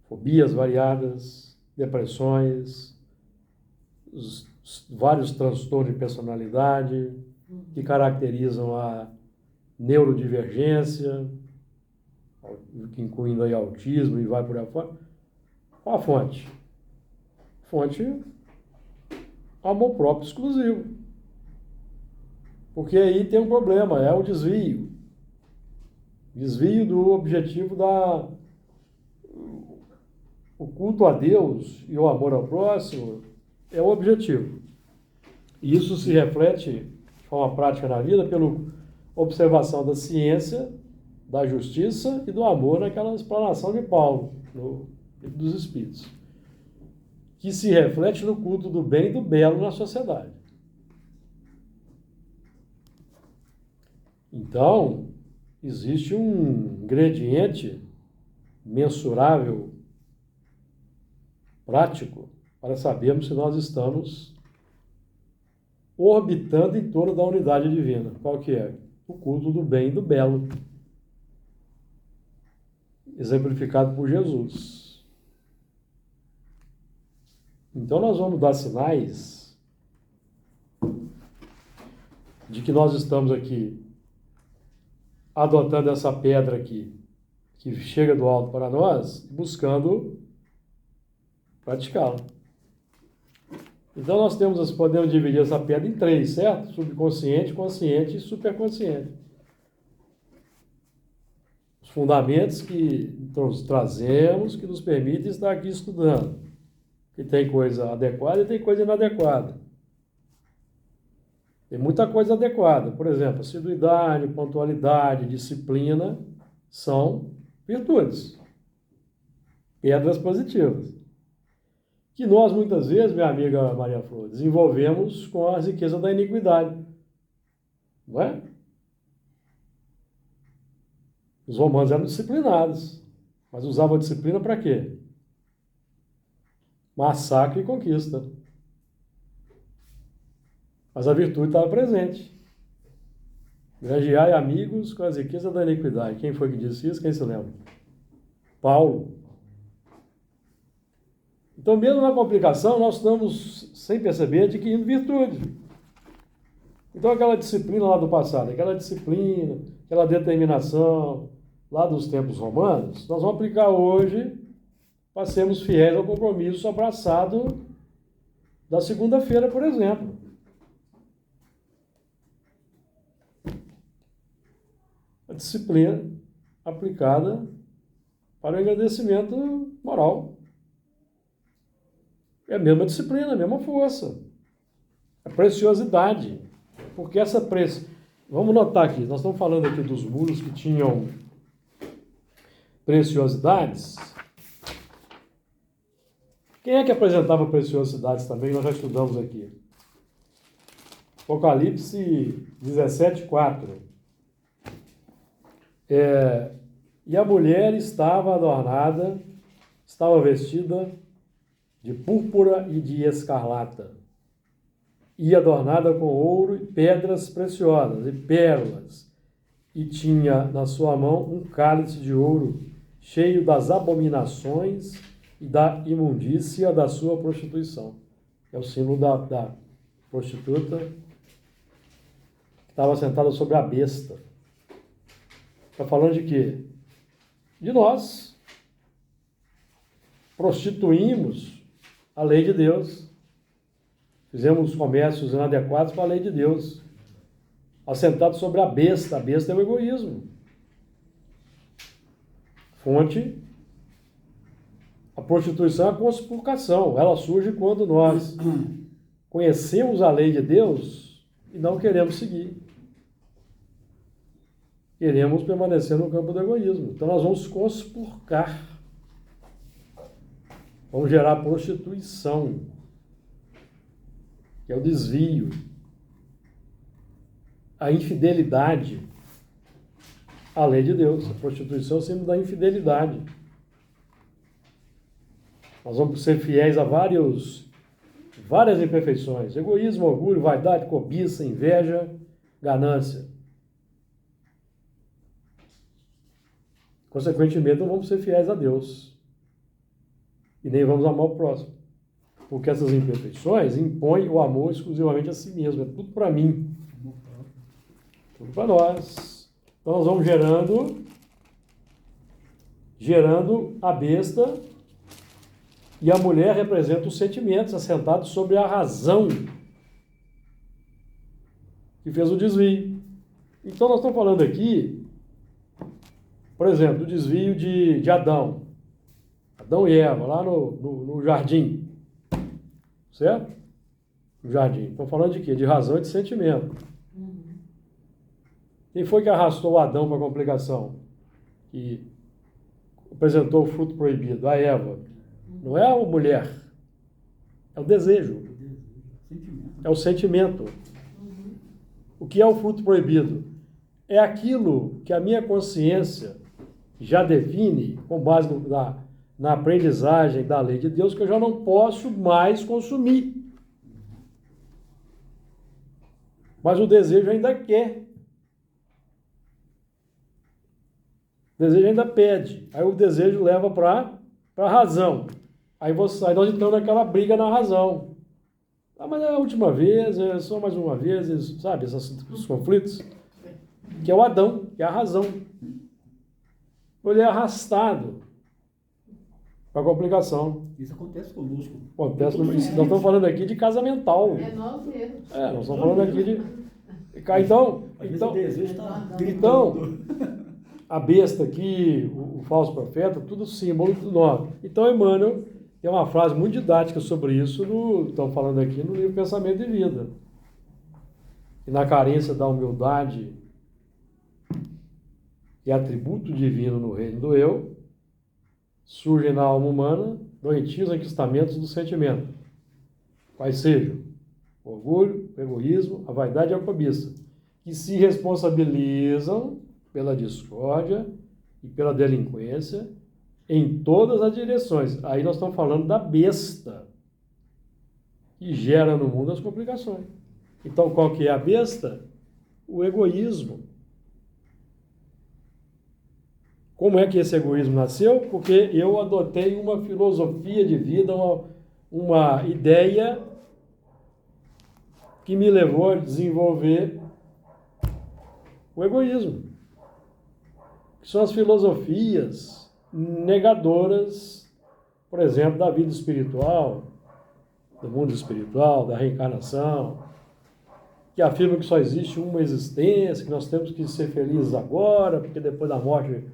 fobias variadas, depressões, vários transtornos de personalidade que caracterizam a neurodivergência, incluindo aí autismo e vai por aí fora. Qual a fonte? Fonte amor próprio exclusivo. Porque aí tem um problema, é o desvio. Desvio do objetivo o culto a Deus e o amor ao próximo é o objetivo. E isso se reflete de forma prática na vida pela observação da ciência, da justiça e do amor naquela explanação de Paulo, no Livro dos Espíritos, que se reflete no culto do bem e do belo na sociedade. Então, existe um ingrediente mensurável, prático, para sabermos se nós estamos orbitando em torno da unidade divina. Qual que é? O culto do bem e do belo, exemplificado por Jesus. Então nós vamos dar sinais de que nós estamos aqui adotando essa pedra aqui, que chega do alto para nós, buscando praticá-la. Então nós podemos dividir essa pedra em três, certo? Subconsciente, consciente e superconsciente. Os fundamentos que nós trazemos, que nos permitem estar aqui estudando. Que tem coisa adequada e tem coisa inadequada. Tem muita coisa adequada. Por exemplo, assiduidade, pontualidade, disciplina são virtudes. Pedras positivas. que nós, muitas vezes, minha amiga Maria Flor, desenvolvemos com as riquezas da iniquidade. Não é? Os romanos eram disciplinados, mas usavam a disciplina para quê? Massacre e conquista. Mas a virtude estava presente. Granjeai amigos com as riquezas da iniquidade. Quem foi que disse isso? Quem se lembra? Paulo. Então, mesmo na complicação, nós estamos, sem perceber, adquirindo virtude. Então, aquela disciplina lá do passado, aquela disciplina, aquela determinação lá dos tempos romanos, nós vamos aplicar hoje para sermos fiéis ao compromisso abraçado da segunda-feira, por exemplo. A disciplina aplicada para o engrandecimento moral. É a mesma disciplina, a mesma força. A preciosidade. Porque essa Vamos notar aqui, nós estamos falando aqui dos muros que tinham preciosidades. Quem é que apresentava preciosidades também? Nós já estudamos aqui. Apocalipse 17:4. E a mulher estava adornada, estava vestida de púrpura e de escarlata, e adornada com ouro e pedras preciosas e pérolas, e tinha na sua mão um cálice de ouro, cheio das abominações e da imundícia da sua prostituição. É o símbolo da prostituta que estava sentada sobre a besta. Está falando de quê? De nós. Prostituímos a lei de Deus. Fizemos comércios inadequados para a lei de Deus. Assentado sobre a besta. A besta é o egoísmo. Fonte. A prostituição é a conspurcação. Ela surge quando nós conhecemos a lei de Deus e não queremos seguir. Queremos permanecer no campo do egoísmo. Então nós vamos conspurcar. Vamos gerar prostituição, que é o desvio, a infidelidade à lei de Deus. A prostituição é o símbolo da infidelidade. Nós vamos ser fiéis a várias imperfeições. Egoísmo, orgulho, vaidade, cobiça, inveja, ganância. Consequentemente, não vamos ser fiéis a Deus. E nem vamos amar o próximo. Porque essas imperfeições impõem o amor exclusivamente a si mesmo. É tudo para mim. Tudo para nós. Então nós vamos gerando a besta, e a mulher representa os sentimentos assentados sobre a razão que fez o desvio. Então nós estamos falando aqui, por exemplo, do desvio de Adão. Adão e Eva, lá no jardim. Certo? No jardim. Estão falando de quê? De razão e de sentimento. Quem foi que arrastou Adão para a complicação? Que apresentou o fruto proibido? A Eva. Não é a mulher. É o desejo. É o sentimento. O que é o fruto proibido? É aquilo que a minha consciência já define, com base na aprendizagem da lei de Deus, que eu já não posso mais consumir. Mas o desejo ainda quer. O desejo ainda pede. Aí o desejo leva para a razão. Aí nós estamos naquela briga na razão. Ah, mas é a última vez, é só mais uma vez, sabe, esses conflitos. Que é o Adão, que é a razão. Ele é arrastado para a complicação. Isso acontece conosco. Acontece, nós estamos falando aqui de casamental. É nós mesmos. Nós estamos falando aqui de... Então, a besta aqui, o falso profeta, tudo símbolo do nome. Então, Emmanuel tem uma frase muito didática sobre isso, estamos falando aqui no livro Pensamento e Vida. E na carência da humildade e atributo divino no reino do eu, surgem na alma humana doentios enquistamentos do sentimento, quais sejam o orgulho, o egoísmo, a vaidade e a cobiça, que se responsabilizam pela discórdia e pela delinquência em todas as direções. Aí nós estamos falando da besta, que gera no mundo as complicações. Então, qual que é a besta? O egoísmo. Como é que esse egoísmo nasceu? Porque eu adotei uma filosofia de vida, uma ideia que me levou a desenvolver o egoísmo. Que são as filosofias negadoras, por exemplo, da vida espiritual, do mundo espiritual, da reencarnação, que afirmam que só existe uma existência, que nós temos que ser felizes agora, porque depois da morte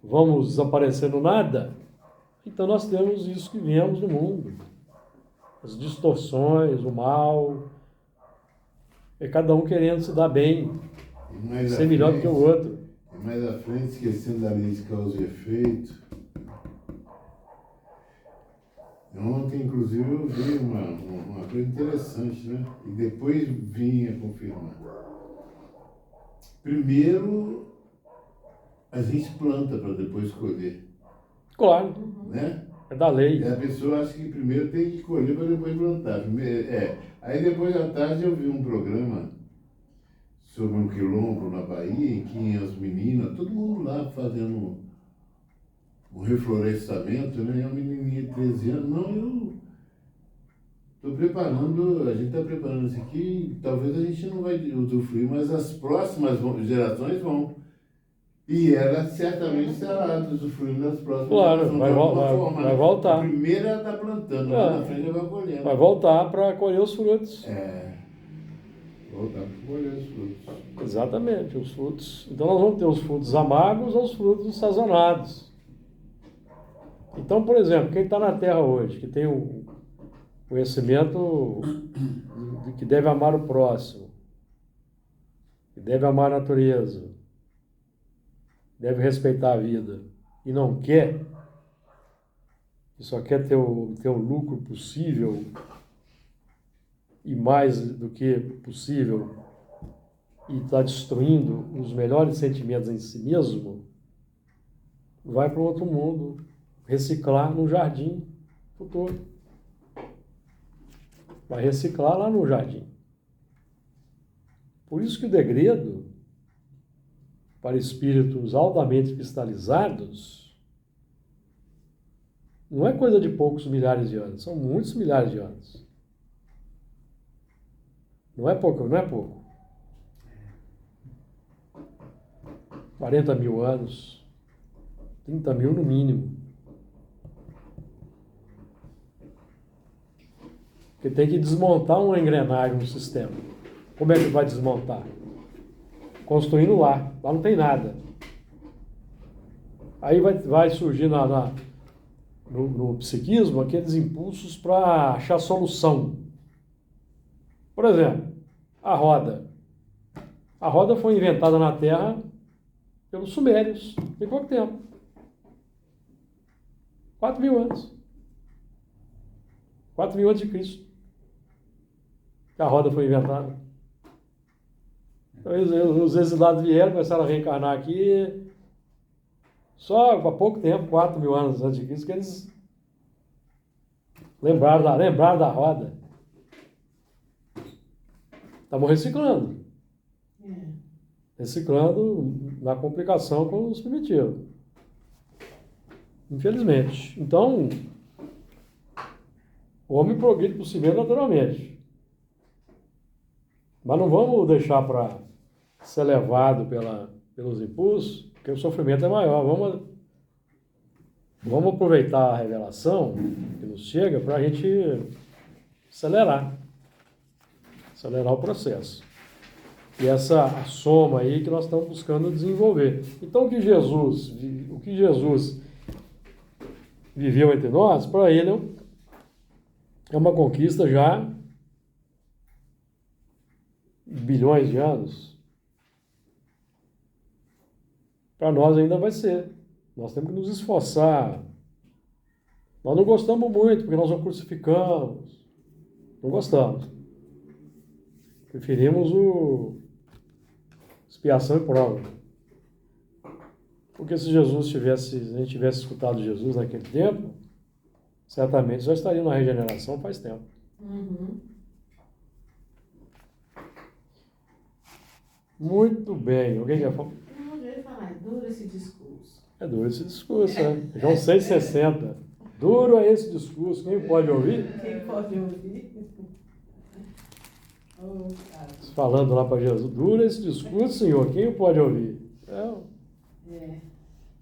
vamos desaparecer no nada. Então nós temos isso que vemos no mundo. As distorções, o mal, é cada um querendo se dar bem, ser melhor do que o outro. E mais à frente, esquecendo da lei de causa e efeito. Ontem, inclusive, eu vi uma coisa interessante, né? E depois vinha confirmar. Primeiro, a gente planta para depois colher. Claro, Né? é da lei. E a pessoa acha que primeiro tem que colher para depois plantar. Aí depois à tarde eu vi um programa sobre um quilombo na Bahia, em que as meninas, todo mundo lá fazendo um reflorestamento, né? E a menininha de 13 anos, não, eu estou preparando, a gente está preparando isso aqui, talvez a gente não vai usufruir, mas as próximas gerações vão. E ela certamente estará usufruindo das próximas Claro, gerações. vai voltar. A primeira ela está plantando, lá na frente ela vai colhendo. Vai voltar para colher os frutos. Voltar para colher os frutos. Exatamente, os frutos. Então nós vamos ter os frutos amargos ou os frutos sazonado. Então, por exemplo, quem está na Terra hoje, que tem o conhecimento de que deve amar o próximo, que deve amar a natureza, deve respeitar a vida, e não quer, e só quer ter o lucro possível, e mais do que possível, e está destruindo os melhores sentimentos em si mesmo, vai para outro mundo, reciclar no jardim futuro. Vai reciclar lá no jardim. Por isso que o degredo, para espíritos altamente cristalizados, não é coisa de poucos milhares de anos, são muitos milhares de anos. Não é pouco, não é pouco. 40 mil anos, 30 mil no mínimo. Porque tem que desmontar uma engrenagem, um sistema. Como é que vai desmontar? Construindo lá. Lá não tem nada. Aí vai surgir no psiquismo aqueles impulsos para achar solução. Por exemplo, a roda. A roda foi inventada na Terra pelos sumérios, tem pouco tempo. 4 mil anos. 4 mil antes de Cristo. Que a roda foi inventada. Então, os exilados vieram, começaram a reencarnar aqui, só há pouco tempo, 4 mil anos antes de Cristo, que eles lembraram da roda. Estamos reciclando. Reciclando na complicação com os primitivos. Infelizmente. Então, o homem progride por si mesmo naturalmente. Mas não vamos deixar para ser levado pelos impulsos, porque o sofrimento é maior. Vamos aproveitar a revelação que nos chega para a gente acelerar o processo. E a soma aí que nós estamos buscando desenvolver. Então, o que Jesus viveu entre nós, para ele é uma conquista já de bilhões de anos. Para nós ainda vai ser. Nós temos que nos esforçar Nós não gostamos muito, porque nós não crucificamos. Não gostamos. Preferimos o expiação e prova. Porque se a gente tivesse escutado Jesus naquele tempo, certamente já estaria na regeneração faz tempo. Uhum. Muito bem. Alguém quer falar? Não, eu ia falar, é duro esse discurso. É duro esse discurso, né? João 6,60. Duro é esse discurso. Quem pode ouvir? Quem pode ouvir? Oh, cara. Falando lá para Jesus. Duro é esse discurso, Senhor. Quem pode ouvir? É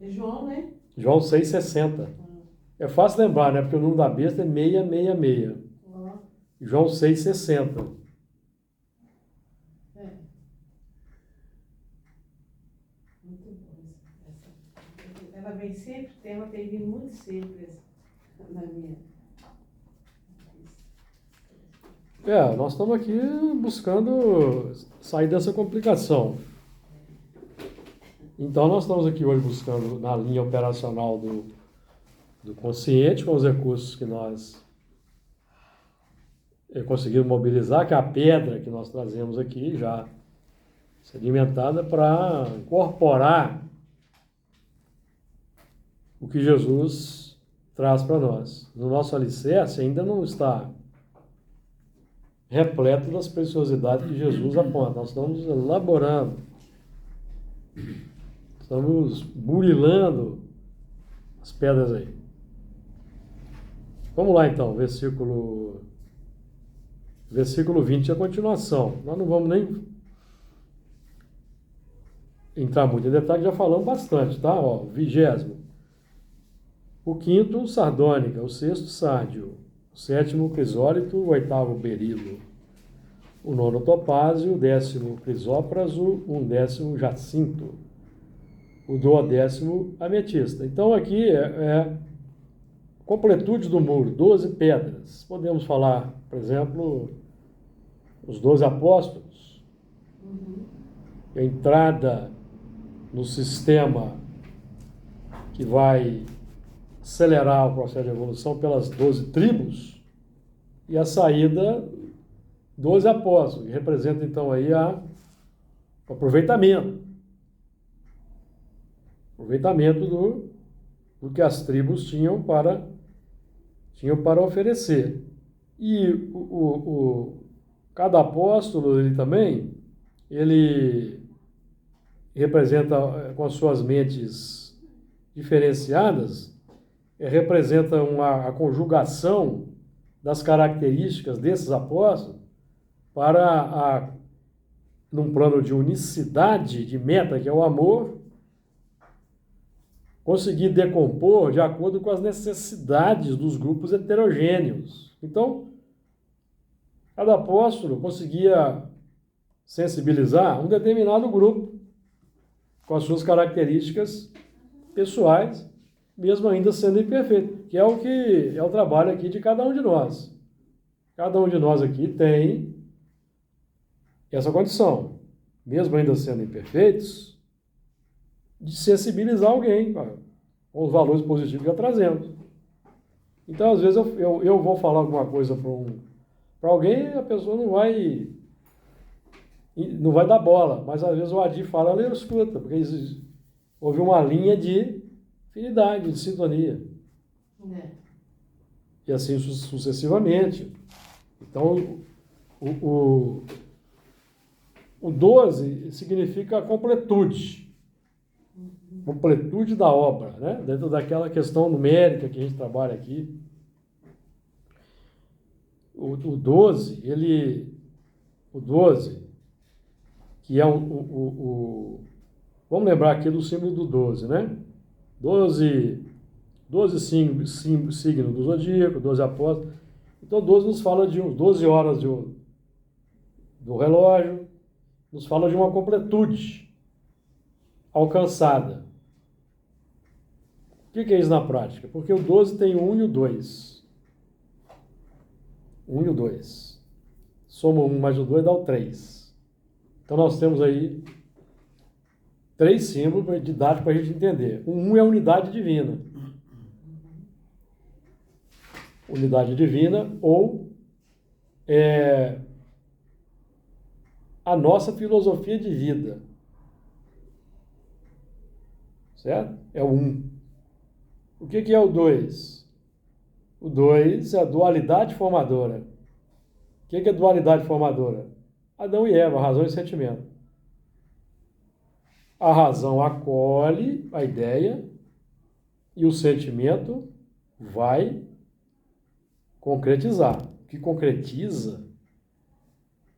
João, né? João 6,60. É fácil lembrar, né? Porque o número da besta é 666. Ó, João 6,60. é. Muito bom essa. Ela vem sempre, ela tem vindo muito sempre na minha. Nós estamos aqui buscando sair dessa complicação. Então, nós estamos aqui hoje buscando na linha operacional do consciente, com os recursos que nós conseguimos mobilizar, que é a pedra que nós trazemos aqui, já sedimentada, para incorporar o que Jesus traz para nós. No nosso alicerce ainda não está repleto das preciosidades que Jesus aponta. Nós estamos elaborando, estamos burilando as pedras aí. Vamos lá então, versículo 20, a continuação. Nós não vamos nem entrar muito em detalhe, já falamos bastante, tá? Ó, 20º. O 5º, sardônica. O 6º, sárdio. O 7º, crisólito. O 8º, berilo. O 9º, topázio. O 10º, crisópraso. O 11º, jacinto. O 12º, ametista. Então aqui é completude do muro, 12 pedras. Podemos falar, por exemplo, os 12 apóstolos. A entrada no sistema que vai acelerar o processo de evolução pelas 12 tribos e a saída 12 apóstolos, que representa então aí o aproveitamento do que as tribos tinham para oferecer. E cada apóstolo ele representa, com as suas mentes diferenciadas, representa a conjugação das características desses apóstolos para, num plano de unicidade de meta, que é o amor, conseguir decompor de acordo com as necessidades dos grupos heterogêneos. Então, cada apóstolo conseguia sensibilizar um determinado grupo com as suas características pessoais, mesmo ainda sendo imperfeito, que é o trabalho aqui de cada um de nós. Cada um de nós aqui tem essa condição, mesmo ainda sendo imperfeitos, de sensibilizar alguém com os valores positivos que já trazemos. Então, às vezes, eu vou falar alguma coisa para alguém e a pessoa não vai dar bola, mas às vezes o Adi fala, ela escuta, porque houve uma linha de afinidade, de sintonia. E assim sucessivamente. Então, o 12 significa a completude da obra, né? Dentro daquela questão numérica que a gente trabalha aqui. O 12, que é vamos lembrar aqui do símbolo do 12, né? 12 signos do zodíaco, 12 apóstolos. Então, 12 nos fala de 12 horas do relógio, nos fala de uma completude alcançada. O que é isso na prática? Porque o 12 tem o 1 e o 2. 1 e o 2. Soma 1 mais o 2 dá o 3. Então, nós temos aí 3 símbolos didáticos para a gente entender. O 1 é a unidade divina. unidade divina, ou a nossa filosofia de vida. Certo? É o 1. O que é o 2? O 2 é a dualidade formadora. O que é dualidade formadora? Adão e Eva, razão e sentimento. A razão acolhe a ideia e o sentimento vai concretizar. O que concretiza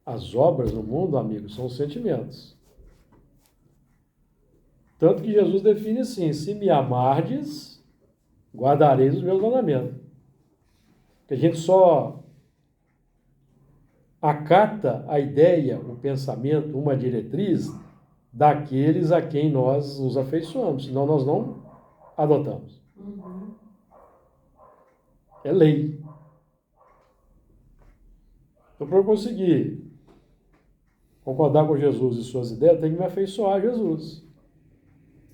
as obras no mundo, amigos, são os sentimentos. Tanto que Jesus define assim: se me amardes, guardareis os meus mandamentos. Que a gente só acata a ideia, o pensamento, uma diretriz daqueles a quem nós nos afeiçoamos, senão nós não adotamos. Uhum. É lei. Então, para eu conseguir concordar com Jesus e suas ideias, eu tenho que me afeiçoar a Jesus.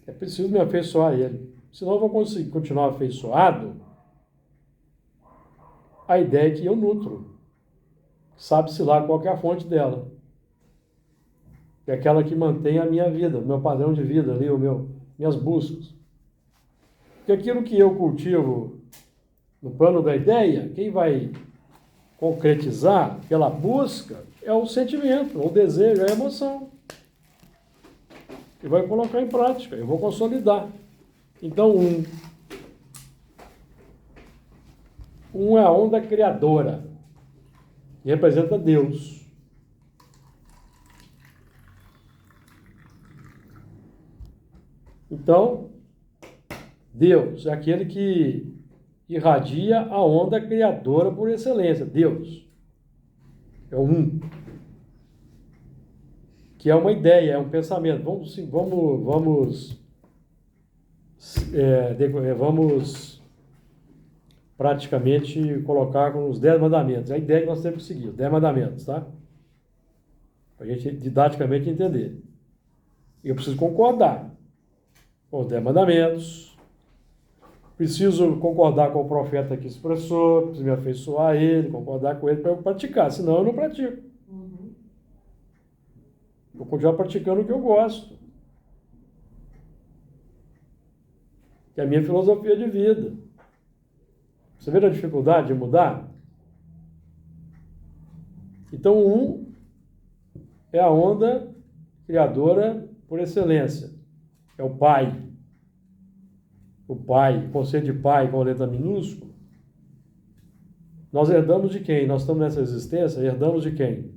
É preciso me afeiçoar a Ele. Senão eu vou conseguir continuar afeiçoado à ideia que eu nutro. Sabe-se lá qual que é a fonte dela. Que é aquela que mantém a minha vida, o meu padrão de vida ali, minhas buscas. Porque aquilo que eu cultivo no plano da ideia, quem vai concretizar pela busca é o sentimento, o desejo, a emoção. E vai colocar em prática, eu vou consolidar. Então, um é a onda criadora, que representa Deus. Então, Deus é aquele que irradia a onda criadora por excelência. Deus é o que é uma ideia, é um pensamento. Vamos praticamente colocar com os 10 mandamentos. É a ideia que nós temos que seguir, os 10 mandamentos, tá? Para a gente didaticamente entender. E eu preciso concordar com os 10 mandamentos. Preciso concordar com o profeta que expressou, preciso me afeiçoar a ele, concordar com ele para eu praticar, senão eu não pratico. Uhum. Vou continuar praticando o que eu gosto. Que é a minha filosofia de vida. Você vê a dificuldade de mudar? Então, é a onda criadora por excelência. É o Pai. O Pai, o conceito de Pai com a letra minúscula. Nós herdamos de quem? Nós estamos nessa existência, herdamos de quem?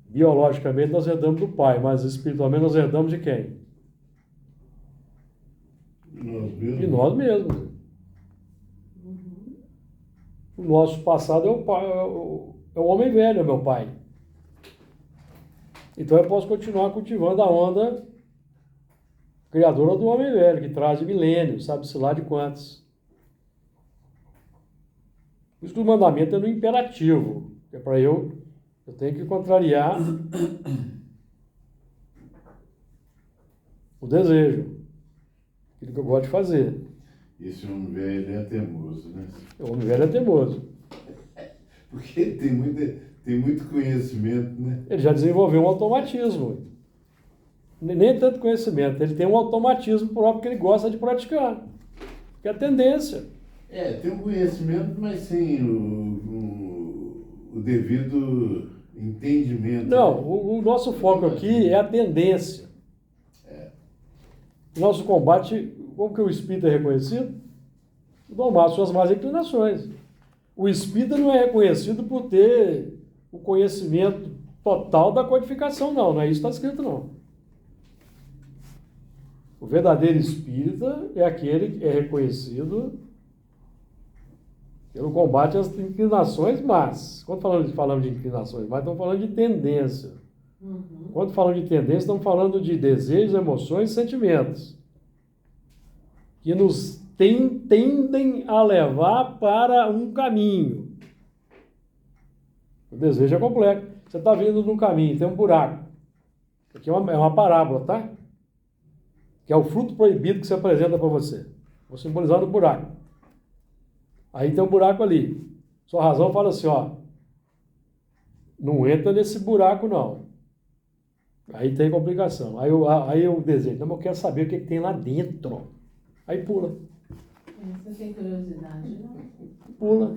Biologicamente nós herdamos do Pai, mas espiritualmente nós herdamos de quem? De nós mesmos. Uhum. O nosso passado é o pai, é o homem velho, é meu pai. Então eu posso continuar cultivando a onda criadora do homem velho, que traz de milênios, sabe-se lá de quantos. Por isso que o mandamento é no imperativo, que é para eu tenho que contrariar o desejo, aquilo que eu gosto de fazer. Esse homem velho é teimoso, né? O homem velho é teimoso. Porque tem muito conhecimento, né? Ele já desenvolveu um automatismo. Nem tanto conhecimento, ele tem um automatismo próprio que ele gosta de praticar. Que é a tendência. Tem um conhecimento, mas sem o devido entendimento. Não, né? o nosso foco aqui é a tendência. O nosso combate, como que o espírito é reconhecido? Domar suas más inclinações. O espírita não é reconhecido por ter o conhecimento total da codificação, não é isso que está escrito, não. O verdadeiro espírita é aquele que é reconhecido pelo combate às inclinações más. Quando falamos de inclinações más, estamos falando de tendência. Uhum. Quando falamos de tendência, estamos falando de desejos, emoções e sentimentos que nos tendem a levar para um caminho. O desejo é complexo. Você está vindo num caminho, tem um buraco. Aqui é uma parábola, tá? Que é o fruto proibido que se apresenta para você. Vou simbolizar no buraco. Aí tem um buraco ali. Sua razão fala assim, ó, não entra nesse buraco não. Aí tem complicação. Aí eu desejo, não, mas eu quero saber o que tem lá dentro. Aí pula. Você tem curiosidade, não? Pula.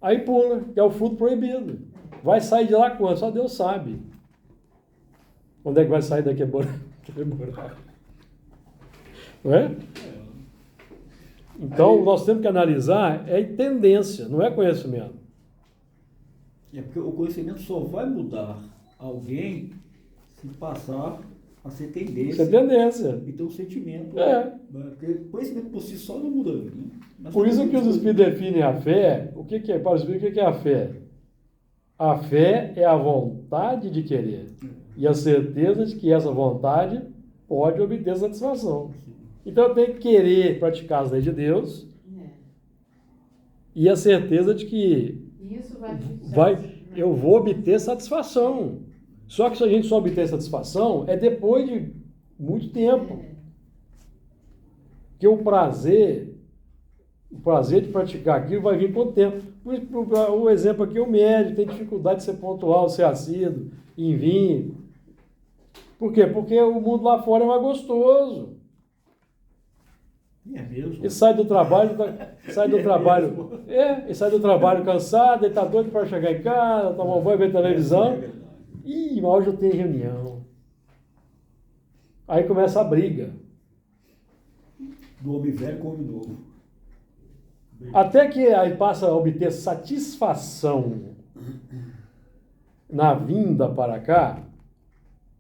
Aí pula, que é o fruto proibido. Vai sair de lá quando? Só Deus sabe. Onde é que vai sair daquele buraco? Não é? Então, Aí- nós temos que analisar tendência, não é conhecimento. É porque o conhecimento só vai mudar alguém se passar a ser Isso é tendência tendência. e ter um sentimento. É. Né? Porque conhecimento por si só não muda. Né? Mas Por isso que os tudo- Espíritos definem a fé. O que é? Para os Espíritos, o que é a fé? A fé é a vontade de querer e a certeza de que essa vontade pode obter satisfação. Então eu tenho que querer praticar as leis de Deus É. e a certeza de que Isso eu vou obter satisfação. Só que se a gente só obter satisfação é depois de muito tempo. Porque o prazer de praticar aquilo vai vir com o tempo. O exemplo aqui é o médico, tem dificuldade de ser pontual, ser assíduo, em vir. Por quê? Porque o mundo lá fora é mais gostoso. É mesmo. Ele sai do trabalho, ele sai do trabalho cansado, ele está doido para chegar em casa, tomar um banho, ver televisão. É verdade. Ih, mas hoje eu tenho reunião. Aí começa a briga. Do homem velho com o homem novo. Até que aí passa a obter satisfação na vinda para cá,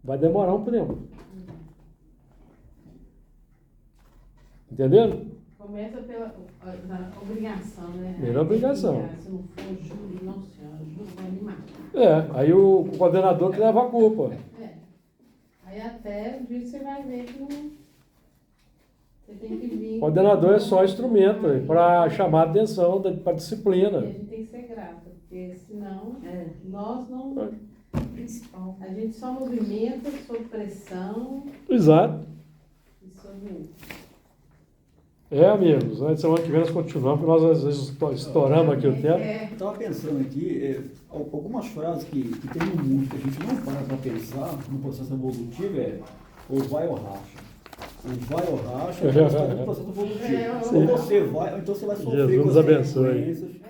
vai demorar um tempo. Entenderam? Começa pela obrigação, né? Pela obrigação. Se não for júri, não senhora, júri vai me matar. Aí o coordenador que leva a culpa. É. Aí até o dia você vai ver que não. Você tem que vir. O coordenador é só instrumento para chamar a atenção para a E a disciplina. gente tem que ser grata, porque senão nós não. Principal. A gente só movimenta sob pressão Exato. e sob. Amigos, na semana que vem nós continuamos, porque nós às vezes estouramos aqui o tempo. É. Eu estava pensando aqui, algumas frases que tem no mundo que a gente não para pensar no processo evolutivo ou vai ou racha. O vai ou racha é o processo evolutivo. Sim. Ou você vai, ou então você vai sofrer Jesus com nos as abençoe. consequências.